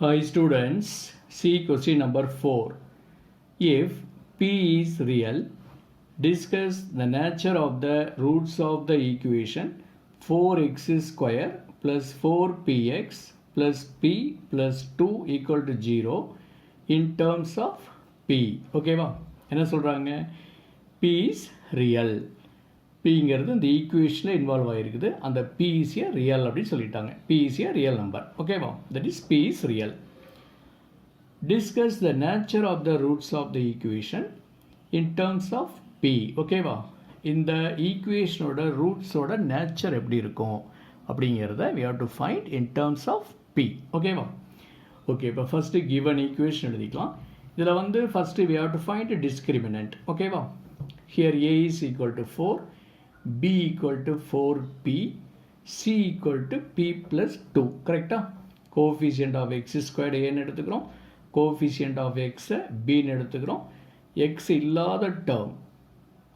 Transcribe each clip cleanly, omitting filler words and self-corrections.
Hi students, see question number 4. If P is real, discuss the nature of the roots of the equation 4x square plus 4px plus p plus 2 equal to 0 in terms of P. Okay va? என்ன சொல்றாங்க? P is real. Pங்கிறது இந்த ஈக்குவேஷனில் involve ஆகிருக்குது. அந்த P is a real அப்படின்னு சொல்லிட்டாங்க. P is a real number. ஓகேவா? That is P is real. Discuss the nature of the roots of the equation in terms of P. ஓகேவா? இந்த ஈக்குவேஷனோட ரூட்ஸோட nature எப்படி இருக்கும் அப்படிங்கிறத we have to find in terms of P. ஓகேவா? Okay, இப்போ first given equation எழுதிக்கலாம். இதில் வந்து first we have to find a discriminant. ஓகேவா? Here A is equal to 4. B equal to 4P, C equal to P plus 2. Correct? Coefficient of x squared A எடுத்துக்கிறோம், coefficient of x B எடுத்துக்கிறோம், x இல்லாத term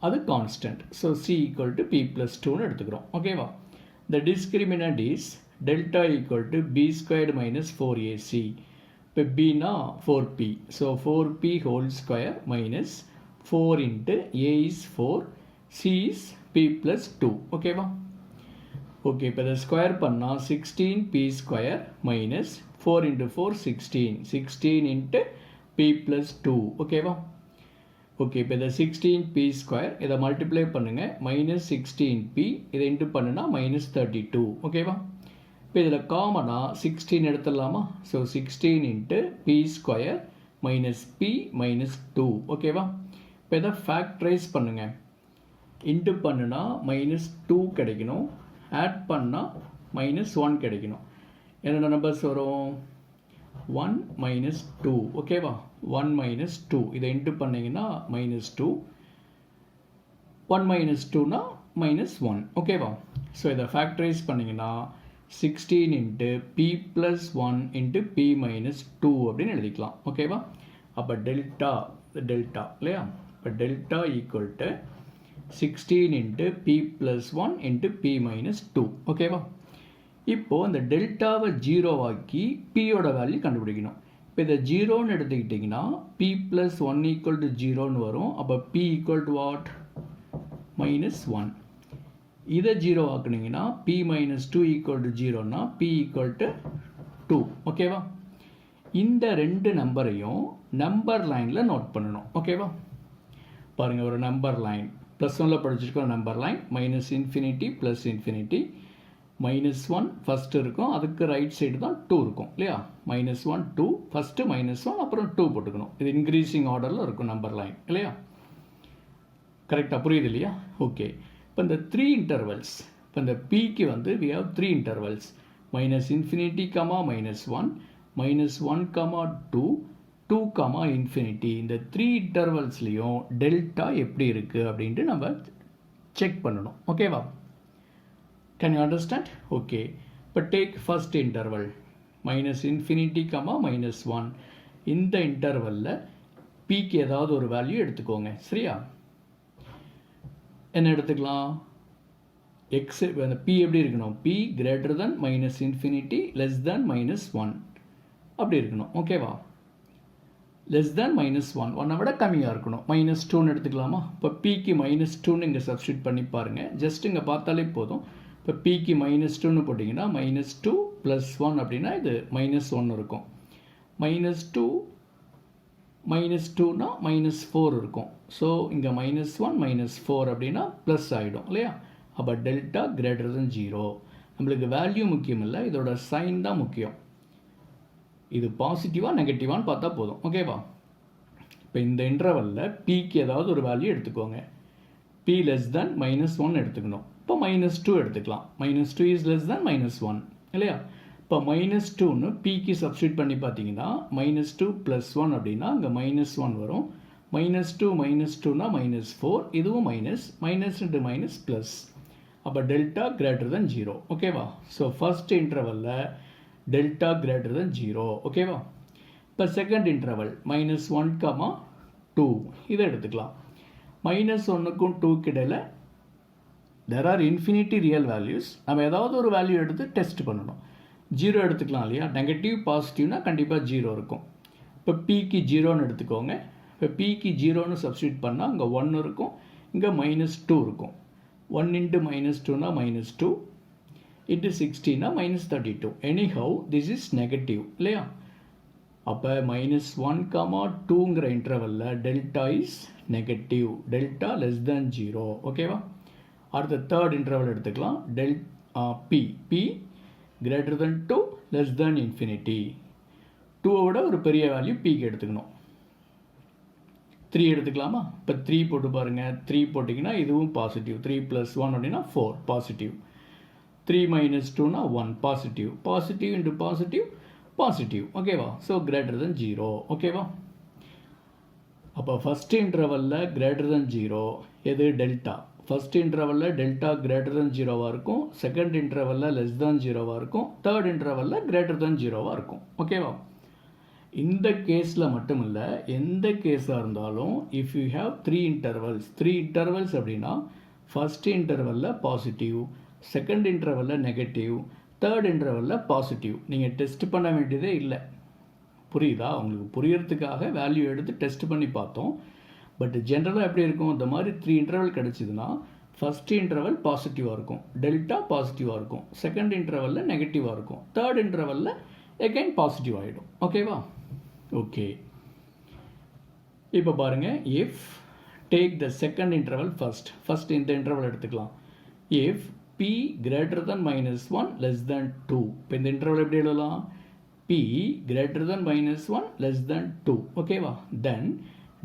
அது constant. So C equal to P plus 2 எடுத்துக்கிறோம். ஓகேவா? The discriminant is delta equal to B squared minus 4AC. இப்போ B னா 4P. So 4P whole square minus 4 into A is 4, C is P plus 2. ஓகேவா? Okay, இப்போ இதை square பண்ணால் 16P square minus 4 into 4 16 into P plus 2. ஓகேவா? Okay, இப்போ இதை 16P square இதை மல்டிப்ளை பண்ணுங்கள், மைனஸ் 16P இதை இன்ட்டு பண்ணுனா மைனஸ் 32. ஓகேவா? இப்போ இதில் காமனாக 16 எடுத்துடலாமா? So 16 into P square minus P minus 2. ஓகேவா? இப்போ இதை ஃபேக்டரைஸ் பண்ணுங்கள். இன்ட்டு பண்ணுனா மைனஸ் 2 கிடைக்கணும், ஆட் பண்ணால் மைனஸ் 1 கிடைக்கணும். என்னென்ன நம்பர்ஸ் வரும்? 1 மைனஸ் 2. ஓகேவா? 1 மைனஸ் 2 இதை இன்ட்டு பண்ணிங்கன்னா மைனஸ் 2, 1 மைனஸ் 2னா மைனஸ் 1. ஓகேவா? ஸோ இதை ஃபேக்டரைஸ் பண்ணிங்கன்னா 16 into P plus 1 into P minus 2 அப்படின்னு எழுதிக்கலாம். ஓகேவா? அப்போ டெல்டா இல்லையா? இப்போ delta equal to 16 into P plus 1 into P minus 2. ஓகேவா? இப்போது இந்த டெல்டாவை ஜீரோவாக்கி பியோட வேல்யூ கண்டுபிடிக்கணும். இப்போ இதை ஜீரோன்னு எடுத்துக்கிட்டிங்கன்னா P plus 1 equal to 0ன்னு வரும். அப்போ P equal to what? minus 1. இதை ஜீரோ ஆக்குனீங்கன்னா P minus 2 equal to 0னா P equal to 2. ஓகேவா? இந்த ரெண்டு நம்பரையும் நம்பர் லைனில் நோட் பண்ணணும். ஓகேவா? பாருங்கள், ஒரு நம்பர் லைன் ப்ளஸ் 1ல் படிச்சிருக்கோம். Number line minus infinity plus infinity, minus 1 first இருக்கும், அதுக்கு ரைட் சைடு தான் 2 இருக்கும் இல்லையா? மைனஸ் 1 2 ஃபஸ்ட்டு மைனஸ் 1 அப்புறம் 2 போட்டுக்கணும். இது இன்க்ரீஸிங் ஆர்டரில் இருக்கும் நம்பர் லைன் இல்லையா? கரெக்டாக புரியுது இல்லையா? ஓகே, இப்போ இந்த 3 இன்டர்வல்ஸ், இப்போ இந்த பிக்கு வந்து we have 3 intervals, minus infinity comma minus 1, minus 1 comma 2, 2 comma infinity. இந்த 3 இன்டர்வல்ஸ்லேயும் டெல்டா எப்படி இருக்குது அப்படின்ட்டு நம்ம செக் பண்ணணும். ஓகேவா? Can you understand? ஓகே, இப்போ take first interval minus infinity comma minus 1. இந்த இன்டர்வலில் பிக்கு ஏதாவது ஒரு வேல்யூ எடுத்துக்கோங்க. சரியா? என்ன எடுத்துக்கலாம்? எக்ஸ், அந்த பி எப்படி இருக்கணும்? P greater than minus infinity less than minus 1 அப்படி இருக்கணும். ஓகேவா? லெஸ் தேன் மைனஸ் 1, 1 விட கம்மியாக இருக்கணும். மைனஸ் 2ன்னு எடுத்துக்கலாமா? இப்போ பிக்கு மைனஸ் 2ன்னு இங்கே சப்ஸ்டியூட் பண்ணி பாருங்கள். ஜஸ்ட் இங்கே பார்த்தாலே போதும். இப்போ பிக்கு மைனஸ் 2ன்னு போட்டிங்கன்னா மைனஸ் 2 ப்ளஸ் 1 அப்படின்னா இது மைனஸ் 1 இருக்கும். மைனஸ் 2 மைனஸ் 2னா மைனஸ் 4 இருக்கும். ஸோ இங்கே மைனஸ் 1 மைனஸ் 4 அப்படின்னா ப்ளஸ் ஆகிடும் இல்லையா? அப்போ டெல்டா கிரேட்டர் தென் 0. நம்மளுக்கு வேல்யூ முக்கியம் இல்லை, இதோட சைன் தான் முக்கியம். இது பாசிட்டிவாக நெகட்டிவான்னு பார்த்தா போதும். ஓகேவா? இப்போ இந்த இன்டர்வலில் பிக்கு ஏதாவது ஒரு வேல்யூ எடுத்துக்கோங்க. பி லெஸ் தேன் மைனஸ் 1 எடுத்துக்கணும். இப்போ மைனஸ் 2 எடுத்துக்கலாம். Minus 2 is less than minus 1 இல்லையா? இப்போ மைனஸ் 2ன்னு பிக்கு சப்ஸ்டியூட் பண்ணி பார்த்தீங்கன்னா மைனஸ் 2 ப்ளஸ் 1 அப்படின்னா அங்கே மைனஸ் 1 வரும். மைனஸ் 2னா மைனஸ் 4, இதுவும் minus, minus into minus plus. அப்போ டெல்டா கிரேட்டர் தென் 0. ஓகேவா? ஸோ ஃபர்ஸ்ட் இன்டர்வலில் டெல்டா கிரேட்டர் தென் 0. ஓகேவா? இப்போ செகண்ட் இன்டர்வல் மைனஸ் 1 கமா 2 இதை எடுத்துக்கலாம். மைனஸ் 1க்கும் 2க்கு இடையில் there are infinity real values. நம்ம ஏதாவது ஒரு வேல்யூ எடுத்து டெஸ்ட் பண்ணணும். ஜீரோ எடுத்துக்கலாம் இல்லையா, நெகட்டிவ் பாசிட்டிவ்னா கண்டிப்பாக ஜீரோ இருக்கும். இப்போ பிக்கு ஜீரோன்னு எடுத்துக்கோங்க. இப்போ பிக்கு ஜீரோன்னு சப்ஸ்டியூட் பண்ணால் அங்கே 1 இருக்கும், இங்கே -2 இருக்கும். 1 into -2 -2 into 60 -32. anyhow this is negative இல்லையா. அப்போ -1, 2ங்கிற இன்டர்வலில் delta is negative, delta less than 0. ஓகேவா. அடுத்த தேர்ட் இன்டர்வல் எடுத்துக்கலாம். P greater than 2 less than infinity. 2 விட ஒரு பெரிய வேல்யூ பிக்கு எடுத்துக்கணும். 3 எடுத்துக்கலாமா. இப்போ 3 போட்டு பாருங்கள். 3 போட்டிங்கன்னா இதுவும் பாசிட்டிவ். 3 + 1 அப்படின்னா 4 positive. 3 - 2 1 positive. Positive into positive positive. ஓகேவா. So greater than 0. ஓகேவா. அப்போ ஃபஸ்ட் இன்டர்வலில் கிரேட்டர் தென் 0 எது, டெல்டா. ஃபஸ்ட் இன்டர்வலில் டெல்டா கிரேட்டர் தென் 0வாக இருக்கும், செகண்ட் இன்டர்வலில் லெஸ் தேன் 0வாக இருக்கும், தேர்ட் இன்டர்வலில் கிரேட்டர் தென் 0வாக இருக்கும். ஓகேவா. இந்த கேஸில் மட்டும் இல்லை, எந்த கேஸாக இருந்தாலும் இஃப் யூ ஹேவ் 3 இன்டர்வல்ஸ் அப்படின்னா ஃபஸ்ட் இன்டர்வலில் பாசிட்டிவ், செகண்ட் இன்டர்வலில் நெகட்டிவ், தேர்ட் இன்டர்வலில் பாசிட்டிவ். நீங்கள் டெஸ்ட் பண்ண வேண்டியதே இல்லை. புரியுதா. உங்களுக்கு புரியறதுக்காக வேல்யூ எடுத்து டெஸ்ட் பண்ணி பார்த்தோம். பட் ஜென்ரலாக எப்படி இருக்கும், இந்த மாதிரி 3 இன்டர்வல் கிடச்சிதுன்னா ஃபஸ்ட் இன்டர்வல் பாசிட்டிவாக இருக்கும், டெல்டா பாசிட்டிவாக இருக்கும், செகண்ட் இன்டர்வலில் நெகட்டிவாக இருக்கும், தேர்ட் இன்டர்வலில் எகைன் பாசிட்டிவ் ஆகிடும். ஓகேவா. ஓகே. இப்போ பாருங்கள். If take the second interval first இந்த இன்டர்வல் எடுத்துக்கலாம். If p greater than -1 less than 2. இப்போ இந்த இன்டர்வல் எப்படி எழுதலாம், p greater than -1 less than 2. ஓகேவா. தென்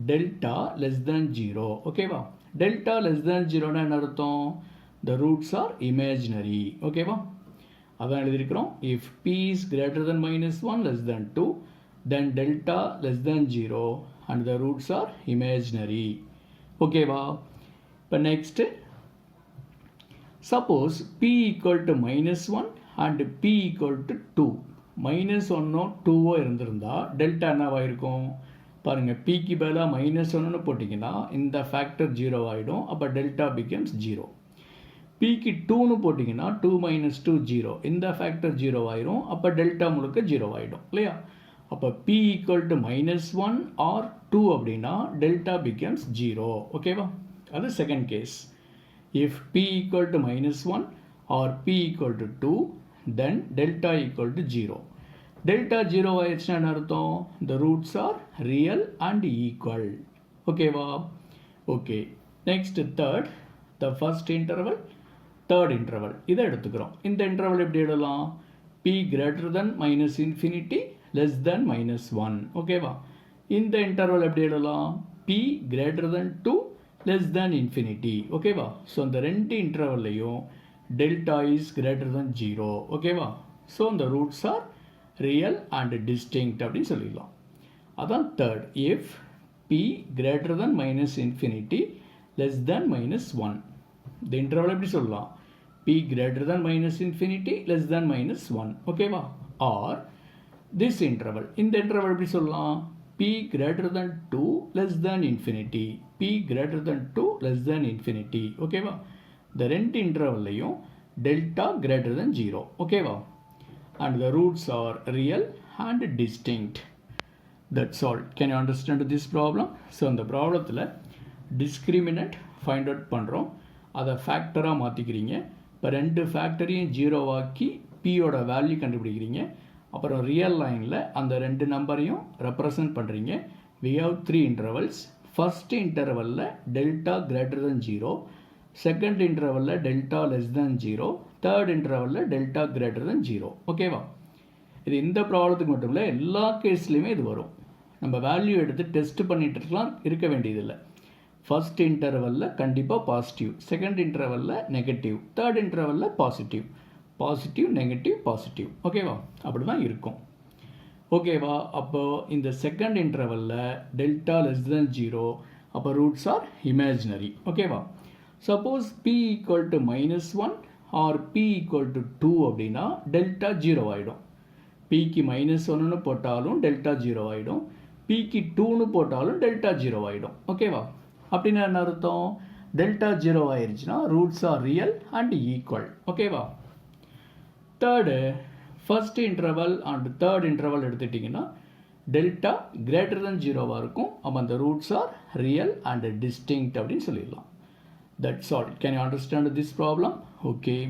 டெல்டா லெஸ் தேன் 0. ஓகேவா. டெல்டா லெஸ் தேன் 0னா என்ன அர்த்தம், the roots are imaginary. ஓகேவா. அதான் எழுதியிருக்கிறோம். If p is greater than -1 less than 2 then delta less than 0 and the roots are imaginary. ஓகேவா. இப்போ next suppose p equal to -1 and p equal to 2. -1 2 இருந்திருந்தா delta என்னவாக இருக்கும் பாருங்கள். பிக்கு பதிலாக -1ன்னு போட்டிங்கன்னா இந்த ஃபேக்டர் 0 ஆகிடும். அப்போ டெல்டா பிகம்ஸ் 0. பிக்கு 2ன்னு போட்டிங்கன்னா 2 - 2 0, இந்த ஃபேக்டர் 0 ஆயிரும். அப்போ டெல்டா முழுக்க 0 ஆகிடும் இல்லையா. அப்போ p equal to -1 or 2 அப்படின்னா டெல்டா பிகம்ஸ் 0. ஓகேவா. அது second case. If p equal to -1 or p equal to 2 then delta equal to 0. Delta 0 ஆயிடுச்சுன்னா என்ன அர்த்தம், the roots are real and equal. ஓகேவா. Okay. Next third, the first interval, third interval இதை எடுத்துக்கிறோம். இந்த interval எப்படி எழுதலாம், p greater than -infinity less than -1. ஓகேவா. இந்த இன்டர்வல் எப்படி எழுதலாம், p greater than 2 less than infinity. ஓகேவா. ஸோ அந்த ரெண்டு இன்டர்வல்லையும் டெல்டா இஸ் கிரேட்டர் than 0. ஓகேவா. ஸோ அந்த roots are real and distinct அப்படின்னு சொல்லிடலாம். அதான் third. If p greater than -infinity less than -1. இந்த இன்டர்வல் எப்படி சொல்லலாம், p greater than -infinity less than -1. ஓகேவா. ஆர் this interval, இந்த இன்டர்வல் எப்படி சொல்லலாம், p greater than 2 less than infinity, p greater than 2 less than infinity. ஓகேவா. இந்த ரெண்டு இன்டர்வல்லையும் டெல்டா greater than 0. ஓகேவா. and the roots are real and distinct. That's all. Can you understand this problem? So இந்த ப்ராப்ளத்தில் discriminant find out பண்ணுறோம், அதை ஃபேக்டராக மாற்றிக்கிறீங்க. இப்போ ரெண்டு ஃபேக்டரையும் ஜீரோவாக்கி பியோட வேல்யூ கண்டுபிடிக்கிறீங்க. அப்புறம் ரியல் லைனில் அந்த ரெண்டு நம்பரையும் ரெப்ரசன்ட் பண்ணுறீங்க. we have 3 intervals. ஃபஸ்ட் இன்டர்வலில் டெல்டா கிரேட்டர் than 0, செகண்ட் இன்டர்வலில் டெல்டா லெஸ் தேன் 0, தேர்ட் இன்டர்வலில் டெல்டா கிரேட்டர் than 0. ஓகேவா. இது இந்த ப்ராப்ளத்துக்கு மட்டும் இல்லை, எல்லா கேஸ்லையுமே இது வரும். நம்ம வேல்யூ எடுத்து டெஸ்ட் பண்ணிட்டுலாம் இருக்க வேண்டியதில்லை. ஃபஸ்ட் இன்டர்வலில் கண்டிப்பாக பாசிட்டிவ், செகண்ட் இன்டர்வலில் நெகட்டிவ், தேர்ட் இன்டர்வலில் பாசிட்டிவ், பாசிட்டிவ் நெகட்டிவ் பாசிட்டிவ். ஓகேவா. அப்படி தான் இருக்கும். ஓகேவா. அப்போது இந்த செகண்ட் இன்டர்வலில் டெல்டா லெஸ் தேன் 0, அப்போ ரூட்ஸ் ஆர் இமேஜினரி. ஓகேவா. Suppose p equal to -1 or p equal to 2 அப்படின்னா டெல்டா 0 ஆகிடும். பிக்கு -1ன்னு போட்டாலும் டெல்டா 0 ஆகிடும், பிக்கு 2ன்னு போட்டாலும் டெல்டா 0 ஆகிடும். ஓகேவா. அப்படின்னா என்ன அர்த்தம், டெல்டா 0 ஆயிடுச்சுன்னா roots are real and equal. ஓகேவா. Third, first interval and third interval எடுத்துட்டிங்கன்னா டெல்டா கிரேட்டர் than 0வாக இருக்கும். அப்போ அந்த roots are real and distinct அப்படின்னு சொல்லிடலாம். That's all. Can you understand this problem? Okay.